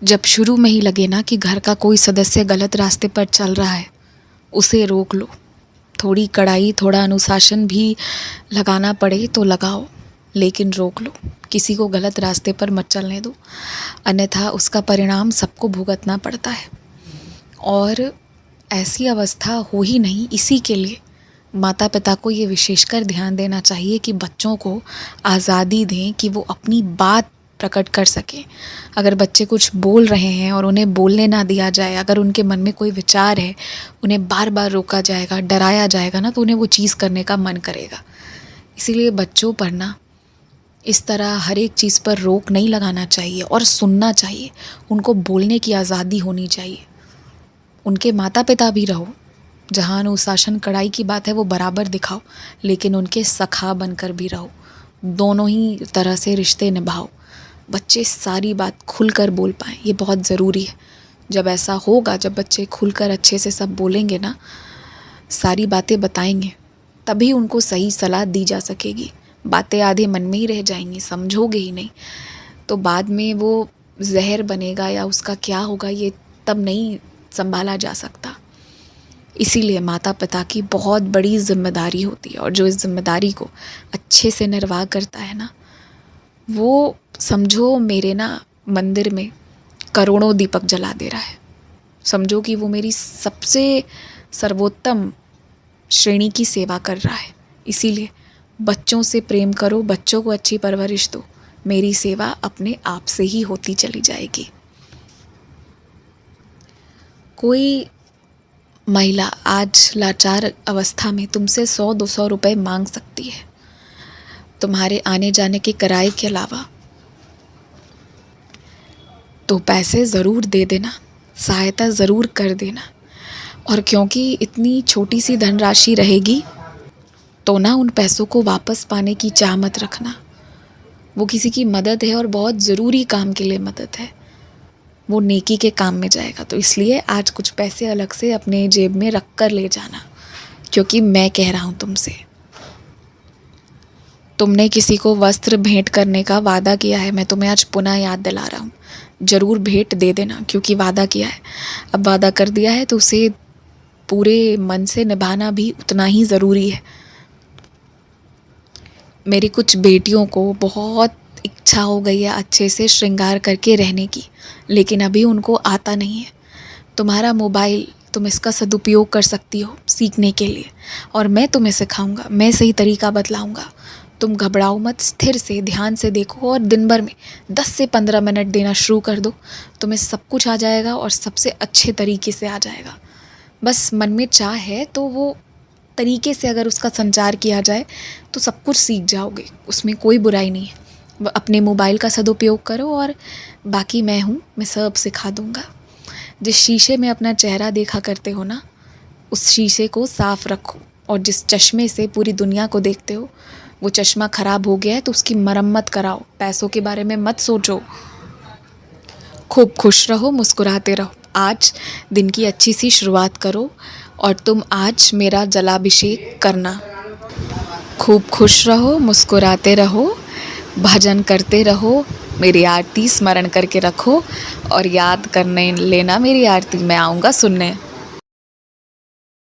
जब शुरू में ही लगे ना कि घर का कोई सदस्य गलत रास्ते पर चल रहा है, उसे रोक लो। थोड़ी कड़ाई, थोड़ा अनुशासन भी लगाना पड़े तो लगाओ, लेकिन रोक लो। किसी को गलत रास्ते पर मत चलने दो, अन्यथा उसका परिणाम सबको भुगतना पड़ता है। और ऐसी अवस्था हो ही नहीं, इसी के लिए माता पिता को ये विशेषकर ध्यान देना चाहिए कि बच्चों को आज़ादी दें कि वो अपनी बात प्रकट कर सकें। अगर बच्चे कुछ बोल रहे हैं और उन्हें बोलने ना दिया जाए, अगर उनके मन में कोई विचार है, उन्हें बार बार रोका जाएगा, डराया जाएगा ना, तो उन्हें वो चीज़ करने का मन करेगा। इसीलिए बच्चों पर ना इस तरह हर एक चीज़ पर रोक नहीं लगाना चाहिए और सुनना चाहिए। उनको बोलने की आज़ादी होनी चाहिए। उनके माता पिता भी रहो, जहाँ अनुशासन कड़ाई की बात है वो बराबर दिखाओ, लेकिन उनके सखा बनकर भी रहो। दोनों ही तरह से रिश्ते निभाओ। बच्चे सारी बात खुलकर बोल पाएँ, ये बहुत ज़रूरी है। जब ऐसा होगा, जब बच्चे खुलकर अच्छे से सब बोलेंगे ना, सारी बातें बताएंगे, तभी उनको सही सलाह दी जा सकेगी। बातें आधे मन में ही रह जाएंगी, समझोगे ही नहीं, तो बाद में वो जहर बनेगा या उसका क्या होगा ये तब नहीं संभाला जा सकता। इसीलिए माता पिता की बहुत बड़ी जिम्मेदारी होती है, और जो इस जिम्मेदारी को अच्छे से निर्वाह करता है ना, वो समझो मेरे ना मंदिर में करोड़ों दीपक जला दे रहा है। समझो कि वो मेरी सबसे सर्वोत्तम श्रेणी की सेवा कर रहा है। इसीलिए बच्चों से प्रेम करो, बच्चों को अच्छी परवरिश दो, मेरी सेवा अपने आप से ही होती चली जाएगी। कोई महिला आज लाचार अवस्था में तुमसे 100-200 रुपए मांग सकती है, तुम्हारे आने जाने के किराए के अलावा, तो पैसे ज़रूर दे देना, सहायता ज़रूर कर देना। और क्योंकि इतनी छोटी सी धनराशि रहेगी, तो ना उन पैसों को वापस पाने की चाह मत रखना। वो किसी की मदद है और बहुत ज़रूरी काम के लिए मदद है, वो नेकी के काम में जाएगा। तो इसलिए आज कुछ पैसे अलग से अपने जेब में रख कर ले जाना, क्योंकि मैं कह रहा हूँ तुमसे। तुमने किसी को वस्त्र भेंट करने का वादा किया है, मैं तुम्हें आज पुनः याद दिला रहा हूँ, ज़रूर भेंट दे देना, क्योंकि वादा किया है। अब वादा कर दिया है तो उसे पूरे मन से निभाना भी उतना ही ज़रूरी है। मेरी कुछ बेटियों को बहुत इच्छा हो गई है अच्छे से श्रृंगार करके रहने की, लेकिन अभी उनको आता नहीं है। तुम्हारा मोबाइल, तुम इसका सदुपयोग कर सकती हो सीखने के लिए, और मैं तुम्हें सिखाऊंगा, मैं सही तरीका बतलाऊंगा। तुम घबराओ मत, स्थिर से ध्यान से देखो और दिन भर में 10 से 15 मिनट देना शुरू कर दो। तुम्हें सब कुछ आ जाएगा और सबसे अच्छे तरीके से आ जाएगा। बस मन में चाह है तो वो तरीके से अगर उसका संचार किया जाए तो सब कुछ सीख जाओगे, उसमें कोई बुराई नहीं है। अपने मोबाइल का सदुपयोग करो और बाकी मैं हूँ, मैं सब सिखा दूँगा। जिस शीशे में अपना चेहरा देखा करते हो ना, उस शीशे को साफ रखो, और जिस चश्मे से पूरी दुनिया को देखते हो, वो चश्मा ख़राब हो गया है तो उसकी मरम्मत कराओ। पैसों के बारे में मत सोचो। खूब खुश रहो, मुस्कुराते रहो। आज दिन की अच्छी सी शुरुआत करो, और तुम आज मेरा जलाभिषेक करना। खूब खुश रहो, मुस्कुराते रहो, भजन करते रहो, मेरी आरती स्मरण करके रखो, और याद करने लेना मेरी आरती, मैं आऊँगा सुनने।